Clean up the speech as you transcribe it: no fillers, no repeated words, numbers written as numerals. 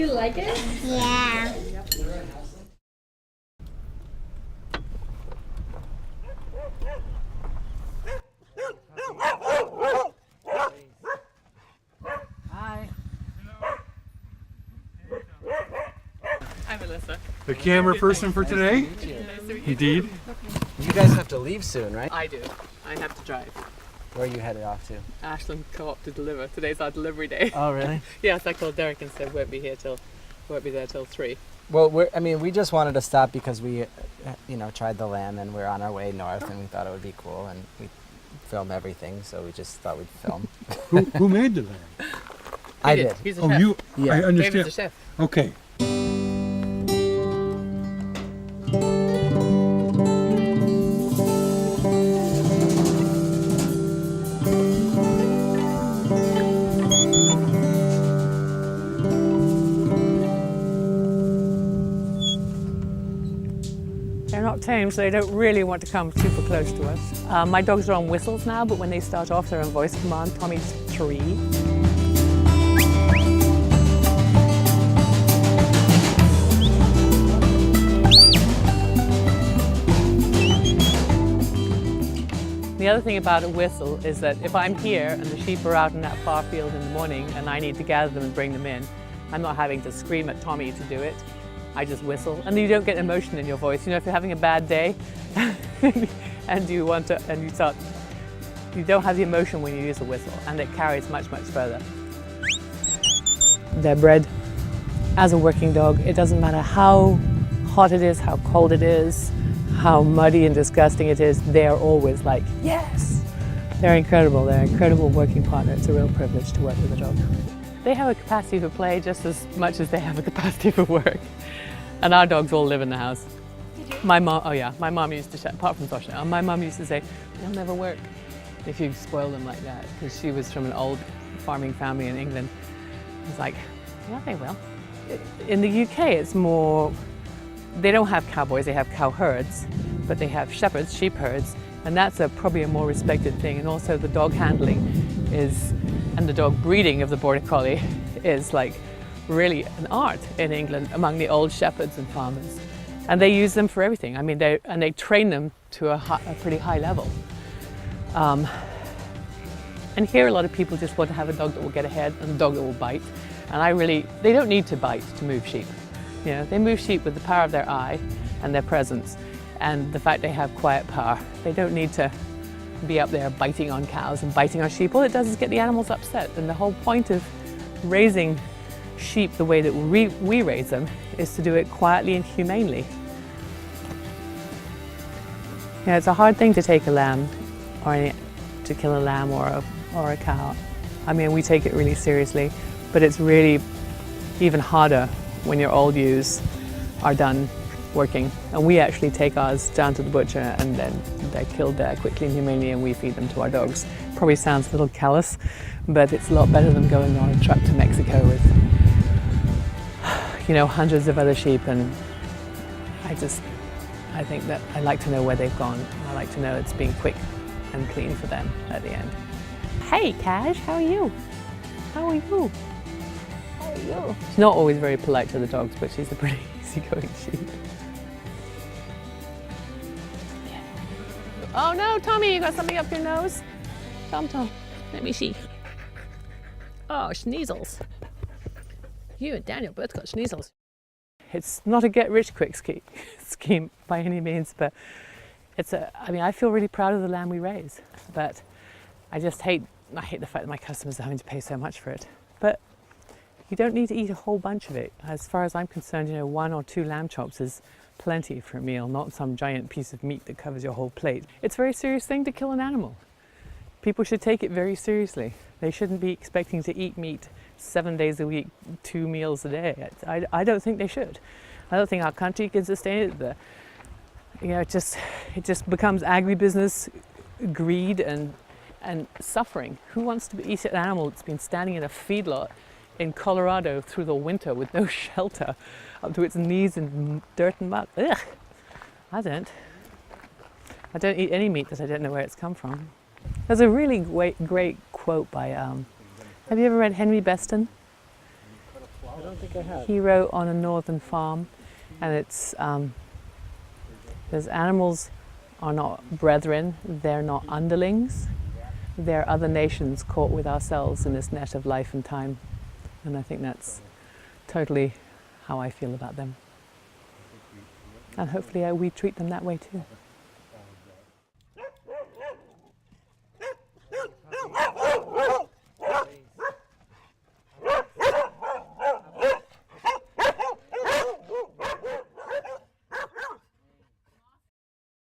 You like it? Yeah. Hi. Hi, Melissa. The camera person for today? Indeed. You guys have to leave soon, right? I do. I have to drive. Where are you headed off to? Ashland Co-op to deliver. Today's our delivery day. Oh, really? Yes, I called Derek and said won't be there till 3. Well, we just wanted to stop because we, tried the lamb and we're on our way north and we thought it would be cool and we film everything, so we just thought we'd film. Who made the lamb? I did. He's a Oh, chef. you? Yeah. I David's understand. a chef. Okay. They're not tame, so they don't really want to come super close to us. My dogs are on whistles now, but when they start off, they're on voice command. Tommy's 3. The other thing about a whistle is that if I'm here and the sheep are out in that far field in the morning and I need to gather them and bring them in, I'm not having to scream at Tommy to do it. I just whistle, and you don't get emotion in your voice. You know, if you're having a bad day and you don't have the emotion when you use a whistle, and it carries much, much further. They're bred as a working dog. It doesn't matter how hot it is, how cold it is, how muddy and disgusting it is, they're always like, yes! They're incredible. They're an incredible working partner. It's a real privilege to work with a dog. They have a capacity for play just as much as they have a capacity for work. And our dogs all live in the house. My mom used to, apart from Tosha, my mom used to say, they'll never work if you spoil them like that, because she was from an old farming family in England. It's like, yeah, they will. In the UK, it's more, they don't have cowboys, they have cow herds, but they have shepherds, sheep herds, and that's probably a more respected thing. And also the dog handling and the dog breeding of the Border Collie is like really an art in England among the old shepherds and farmers. And they use them for everything. I mean, they train them to a pretty high level. And here a lot of people just want to have a dog that will get ahead and a dog that will bite. And they don't need to bite to move sheep. You know, they move sheep with the power of their eye and their presence and the fact they have quiet power. They don't need to be up there biting on cows and biting on sheep. All it does is get the animals upset. And the whole point of raising sheep the way that we raise them is to do it quietly and humanely. Yeah, it's a hard thing to take a lamb or to kill a lamb or a cow. I mean, we take it really seriously, but it's really even harder when your old ewes are done working. And we actually take ours down to the butcher and then they're killed there quickly and humanely and we feed them to our dogs. Probably sounds a little callous, but it's a lot better than going on a truck to Mexico with, you know, hundreds of other sheep. And I think that I like to know where they've gone. I like to know it's been quick and clean for them at the end. Hey Cash, how are you? How are you? How are you? She's not always very polite to the dogs, but she's a pretty easygoing sheep. Oh no, Tommy, you got something up your nose? Tom, let me see. Oh, schneezels. You and Daniel both got schneezels. It's not a get-rich-quick scheme by any means, but I mean, I feel really proud of the lamb we raise, but I hate the fact that my customers are having to pay so much for it. But you don't need to eat a whole bunch of it. As far as I'm concerned, you know, 1 or 2 lamb chops is plenty for a meal, not some giant piece of meat that covers your whole plate. It's a very serious thing to kill an animal. People should take it very seriously. They shouldn't be expecting to eat meat 7 days a week, 2 meals a day. I don't think they should. I don't think our country can sustain it. You know, it just becomes agribusiness, greed and suffering. Who wants to eat an animal that's been standing in a feedlot in Colorado through the winter with no shelter, up to its knees in dirt and mud? Ugh, I don't. I don't eat any meat that I don't know where it's come from. There's a really great quote by, have you ever read Henry Beston? don't think I have. he wrote on a northern farm, and it's those animals are not brethren, they're not underlings, they're other nations caught with ourselves in this net of life and time. And I think that's totally how I feel about them. And hopefully we treat them that way too.